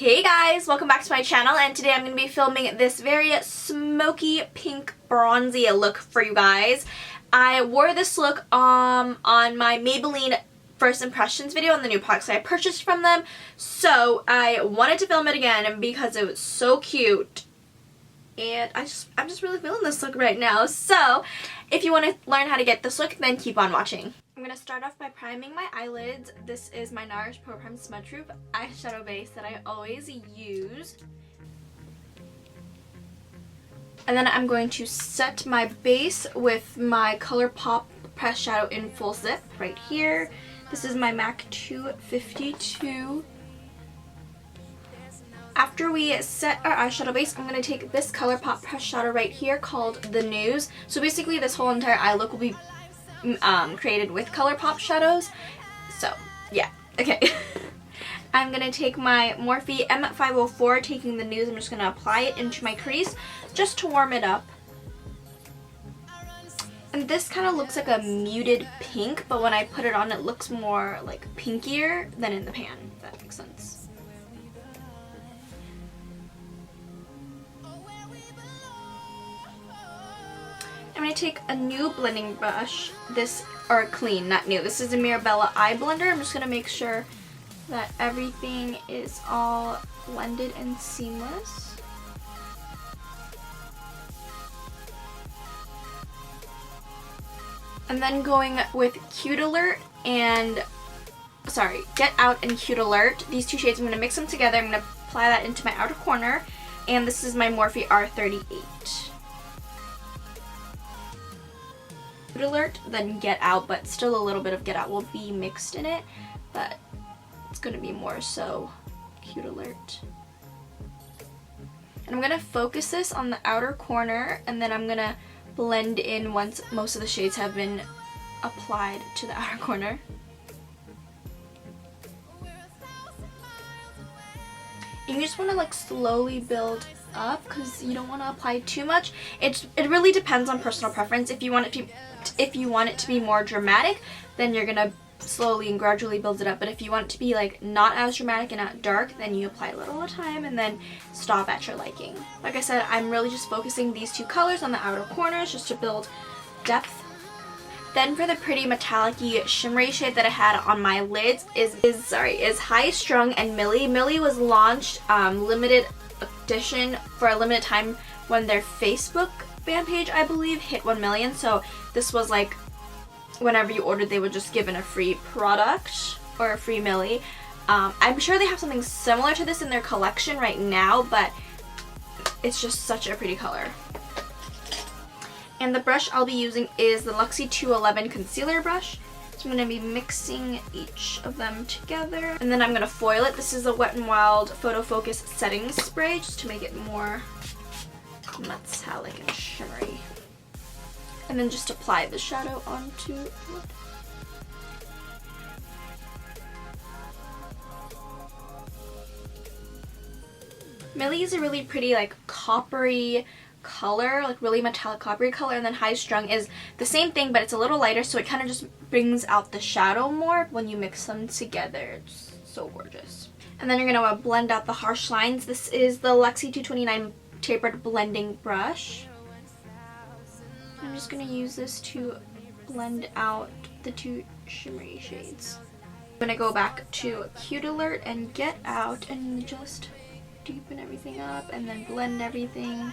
Hey guys, welcome back to my channel, and today I'm going to be filming this very smoky pink bronzy look for you guys. I wore this look on my Maybelline first impressions video on the new products I purchased from them, so I wanted to film it again because it was so cute. And I'm just really feeling this look right now. So if you want to learn how to get this look, then keep on watching. I'm going to start off by priming my eyelids. This is my Nars Pro Prime Smudge Proof eyeshadow base that I always use. And then I'm going to set my base with my ColourPop pressed shadow in full zip right here. This is my MAC 252. After we set our eyeshadow base, I'm going to take this ColourPop pressed shadow right here called the Nude. So basically this whole entire eye look will be created with ColourPop shadows. So yeah, okay. I'm going to take my Morphe M504, taking the Nude. I'm just going to apply it into my crease just to warm it up. And this kind of looks like a muted pink, but when I put it on it looks more like pinkier than in the pan, if that makes sense. I'm going to take a new blending brush, clean, not new. This is a Mirabella eye blender. I'm just going to make sure that everything is all blended and seamless. And then going with Get Out and Cute Alert. These two shades, I'm going to mix them together. I'm going to apply that into my outer corner. And this is my Morphe R38. Cute Alert, then Get Out, but still a little bit of Get Out will be mixed in it, but it's going to be more so Cute Alert. And I'm going to focus this on the outer corner, and then I'm going to blend in once most of the shades have been applied to the outer corner. And you just want to like slowly build up because you don't want to apply too much. It really depends on personal preference. If you want it to be more dramatic, then you're gonna slowly and gradually build it up. But if you want it to be like not as dramatic and not dark, then you apply a little at a time and then stop at your liking. Like I said, I'm really just focusing these two colors on the outer corners just to build depth. Then for the pretty metallic-y shimmery shade that I had on my lids is High Strung and Milli. Milli was launched limited edition for a limited time when their Facebook fan page, I believe, hit 1 million. So this was like whenever you ordered, they would just give in a free product or a free Milli. I'm sure they have something similar to this in their collection right now, but it's just such a pretty color. And the brush I'll be using is the Luxie 211 concealer brush. So I'm going to be mixing each of them together. And then I'm going to foil it. This is a Wet n Wild PhotoFocus setting spray just to make it more metallic and shimmery. And then just apply the shadow onto it. Milli is a really pretty like coppery color, like really metallic coppery color, and then High Strung is the same thing, but it's a little lighter, so it kind of just brings out the shadow more when you mix them together. It's so gorgeous. And then you're going to blend out the harsh lines. This is the Luxie 229 tapered blending brush. I'm just going to use this to blend out the two shimmery shades. I'm going to go back to Cute Alert and Get Out and just deepen everything up and then blend everything.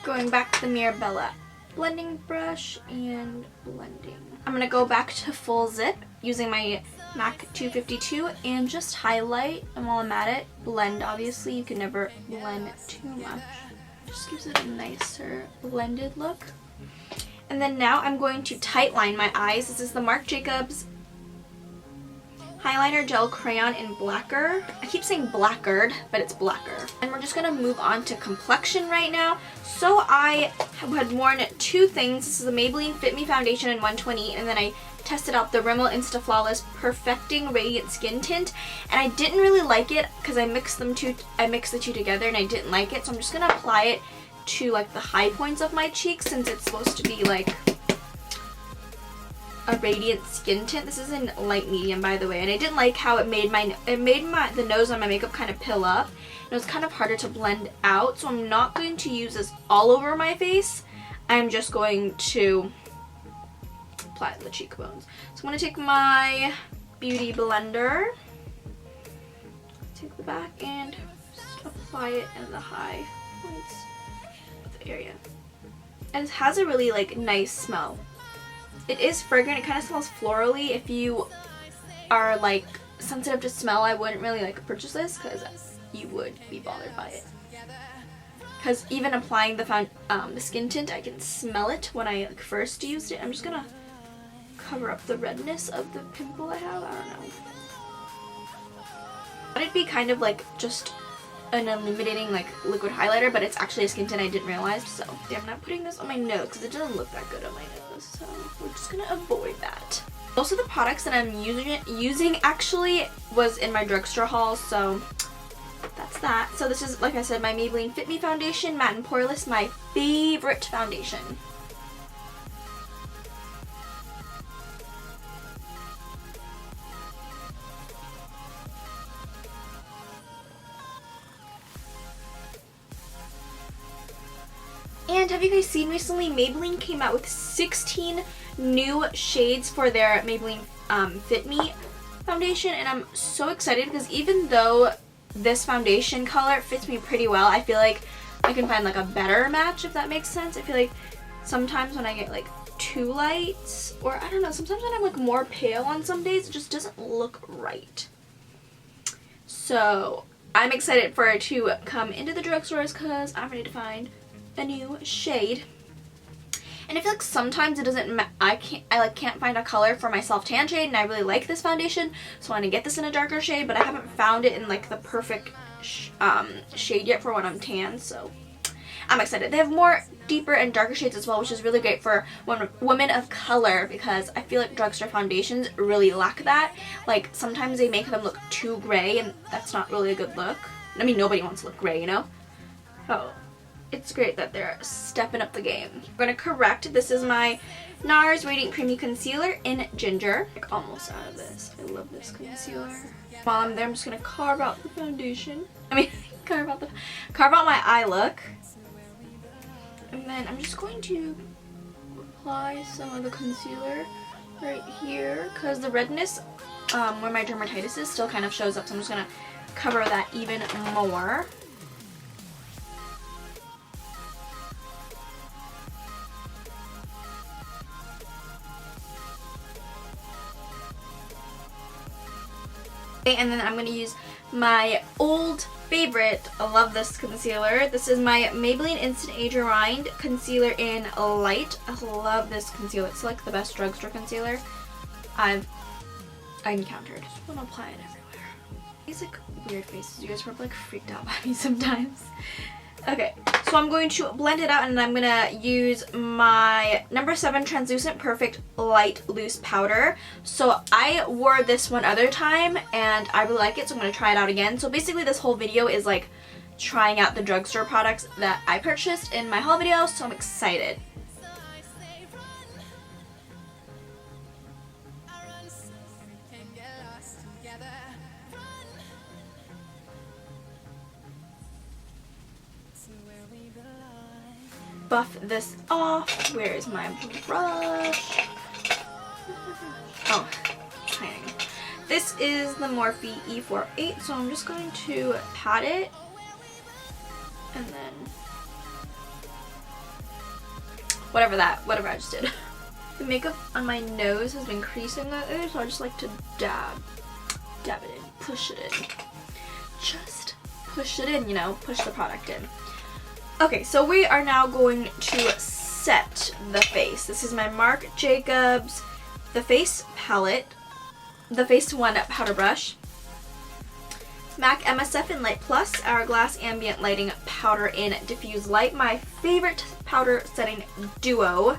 Going back to the Mirabella blending brush and blending. I'm going to go back to full zip using my MAC 252 and just highlight, and while I'm at it, blend. Obviously you can never blend too much. Just gives it a nicer blended look. And then now I'm going to tightline my eyes. This is the Marc Jacobs Highliner Gel Crayon in Blacquer. I keep saying Blacquered, but it's Blacquer. And we're just going to move on to complexion right now. So I had worn two things. This is the Maybelline Fit Me Foundation in 120, and then I tested out the Rimmel Insta Flawless Perfecting Radiant Skin Tint, and I didn't really like it because I mixed the two together and I didn't like it. So I'm just going to apply it to like the high points of my cheeks since it's supposed to be like a radiant skin tint. This is in light medium, by the way, and I didn't like how it made the nose on my makeup kind of pill up. It was kind of harder to blend out, so I'm not going to use this all over my face. I'm just going to apply the cheekbones. So I'm going to take my beauty blender, take the back, and just apply it in the high points of the area. And it has a really like nice smell. It is fragrant. It kind of smells florally. If you are like sensitive to smell, I wouldn't really like purchase this because you would be bothered by it. Because even applying the skin tint, I can smell it when I like first used it. I'm just gonna cover up the redness of the pimple I have. I don't know. But it'd be kind of like just an illuminating like liquid highlighter, but it's actually a skin tint I didn't realize. So yeah, I'm not putting this on my nose because it doesn't look that good on my nose. So we're just gonna avoid that. Most of the products that I'm using actually was in my drugstore haul, so that's that. So this is, like I said, my Maybelline Fit Me foundation, matte and poreless, my favorite foundation. And have you guys seen recently, Maybelline came out with 16 new shades for their Maybelline Fit Me foundation, and I'm so excited because even though this foundation color fits me pretty well, I feel like I can find like a better match, if that makes sense. I feel like sometimes when I get like too light, or I don't know, sometimes when I'm like more pale on some days, it just doesn't look right. So I'm excited for it to come into the drugstores because I'm ready to find a new shade. And I feel like sometimes it doesn't I can't find a color for my self tan shade, and I really like this foundation, so I want to get this in a darker shade, but I haven't found it in like the perfect shade yet for when I'm tan, so I'm excited. They have more deeper and darker shades as well, which is really great for women of color, because I feel like drugstore foundations really lack that. Like sometimes they make them look too gray, and that's not really a good look. I mean, nobody wants to look gray, you know? Oh. It's great that they're stepping up the game. We're going to correct. This is my Nars Radiant Creamy Concealer in Ginger. Like almost out of this. I love this concealer. While I'm there, I'm just going to carve out the foundation. I mean, carve out my eye look. And then I'm just going to apply some of the concealer right here, because the redness where my dermatitis is still kind of shows up, so I'm just going to cover that even more. And then I'm going to use my old favorite, I love this concealer. This is my Maybelline Instant Age Rewind Concealer in Light. I love this concealer. It's like the best drugstore concealer I've encountered. I just want to apply it everywhere. These like weird faces. You guys are probably like freaked out by me sometimes. Okay, so I'm going to blend it out, and I'm going to use my No. 7 Translucent Perfect Light Loose Powder. So I wore this one other time, and I really like it, so I'm going to try it out again. So basically this whole video is like trying out the drugstore products that I purchased in my haul video, so I'm excited. Buff this off. Where is my brush? Oh, hiding. This is the Morphe E48, so I'm just going to pat it, and then whatever I just did. The makeup on my nose has been creasing lately, so I just like to dab it in, push it in. Just push it in, you know, push the product in. Okay, so we are now going to set the face. This is my Marc Jacobs The Face palette, the Face One powder brush, MAC MSF in Light Plus, Hourglass Ambient Lighting Powder in Diffused Light, my favorite powder setting duo.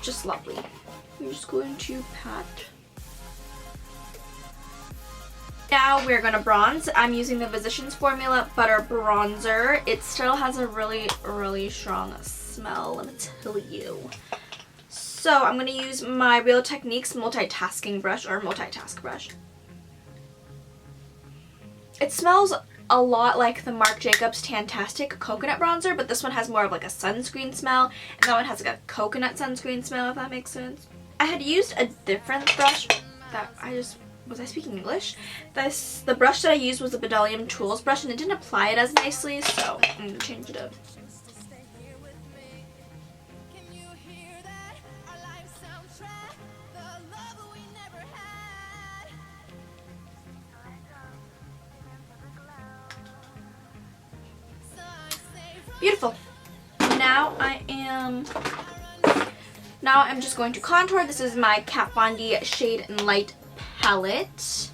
Just lovely. I'm just going to pat. Now we're going to bronze. I'm using the Physicians Formula Butter Bronzer. It still has a really, really strong smell, let me tell you. So I'm going to use my Real Techniques multitasking brush or multitask brush. It smells a lot like the Marc Jacobs Tantastic Coconut Bronzer, but this one has more of like a sunscreen smell, and that one has like a coconut sunscreen smell, if that makes sense. I had used a different brush that was I speaking English? The brush that I used was the Bdellium Tools brush, and it didn't apply it as nicely, so I'm going to change it up. Beautiful. Now I'm just going to contour. This is my Kat Von D Shade and Light palette.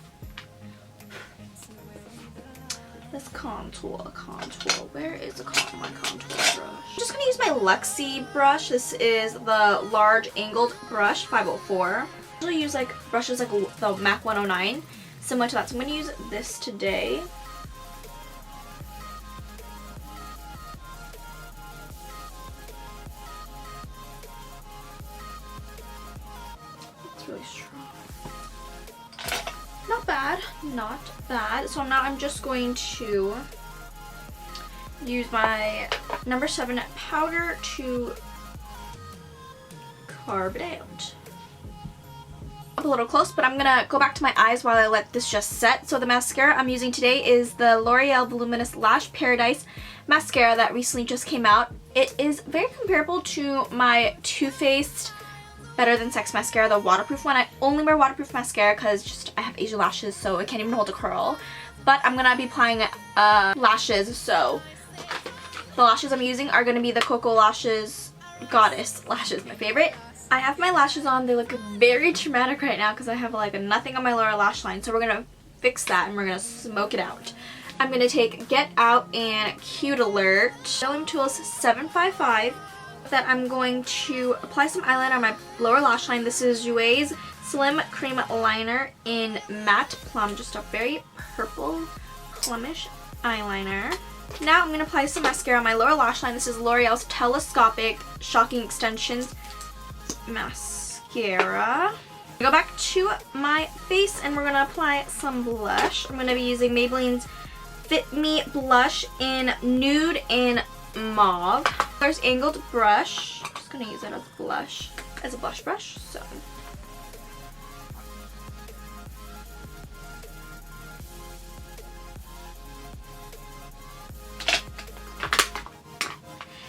Let's contour. Where is my contour brush? I'm just going to use my Luxie brush. This is the large angled brush, 504. I usually use like brushes like the MAC 109, similar to that. So I'm going to use this today. Really strong. Not bad. So now I'm just going to use my number 7 powder to carve it out. Up a little close, but I'm gonna go back to my eyes while I let this just set. So the mascara I'm using today is the L'Oreal Voluminous Lash Paradise mascara that recently just came out. It is very comparable to my Too Faced Better Than Sex mascara, the waterproof one. I only wear waterproof mascara because I have Asian lashes, so I can't even hold a curl. But I'm gonna be applying lashes, so the lashes I'm using are gonna be the KoKo lashes, Goddess lashes, my favorite. I have my lashes on. They look very dramatic right now because I have like nothing on my lower lash line, so we're gonna fix that and we're gonna smoke it out. I'm gonna take Get Out and Cute Alert, Bdellium Tools 755. That I'm going to apply some eyeliner on my lower lash line. This is Jouer's Slim Cream Liner in Matte Plum, just a very purple plumish eyeliner. Now I'm going to apply some mascara on my lower lash line. This is L'Oreal's Telescopic Shocking Extensions mascara. Go back to my face and we're going to apply some blush. I'm going to be using Maybelline's Fit Me blush in Nude and Mauve. There's angled brush. I'm just gonna use it as a blush brush. So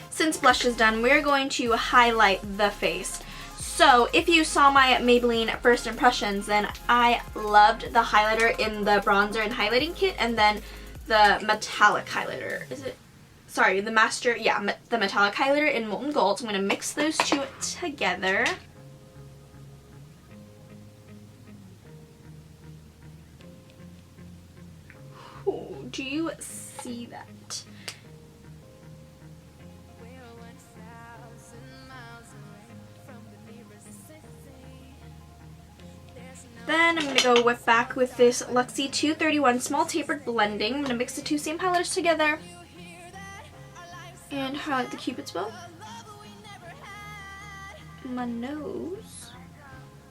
since blush is done, we're going to highlight the face. So if you saw my Maybelline first impressions, then I loved the highlighter in the bronzer and highlighting kit, and then the metallic highlighter. The metallic highlighter in Molten Gold. So I'm going to mix those two together. Ooh, do you see that? Then I'm going to go back with this Luxie 231 Small Tapered Blending. I'm going to mix the two same highlighters together and highlight the Cupid's bow, my nose,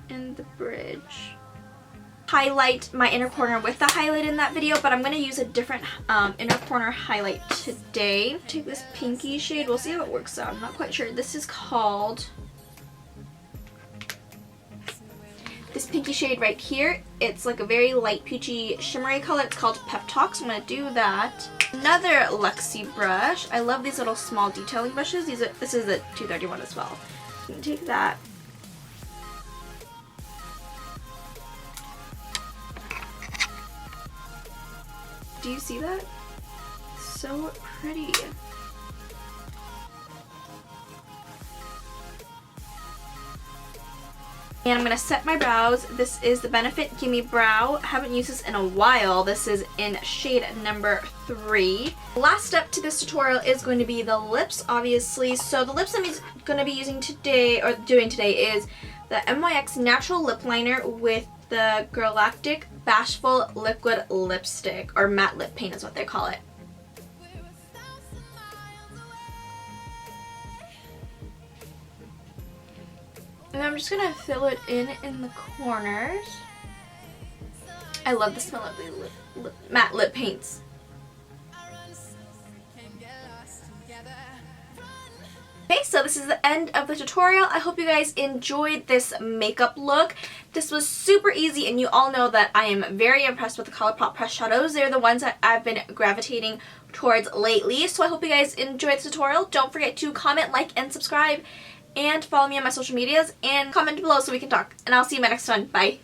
and the bridge. Highlight my inner corner with the highlight in that video, but I'm going to use a different inner corner highlight today. Take this pinky shade. We'll see how it works out. I'm not quite sure. This is called... this pinky shade right here. It's like a very light peachy shimmery color. It's called Pep Talk, so I'm going to do that. Another Luxie brush. I love these little small detailing brushes. This is the 231 as well. I'm going to take that. Do you see that? So pretty. And I'm going to set my brows. This is the Benefit Gimme Brow. I haven't used this in a while. This is in shade number 3. Last step to this tutorial is going to be the lips, obviously. So the lips I'm going to be using today, or doing today, is the NYX Natural Lip Liner with the Galactic Bashful Liquid Lipstick, or Matte Lip Paint is what they call it. And I'm just gonna fill it in the corners. I love the smell of the matte lip paints. Okay, so this is the end of the tutorial. I hope you guys enjoyed this makeup look. This was super easy, and you all know that I am very impressed with the ColourPop pressed shadows. They're the ones that I've been gravitating towards lately. So I hope you guys enjoyed the tutorial. Don't forget to comment, like, and subscribe, and follow me on my social medias, and comment below so we can talk. And I'll see you in my next one. Bye!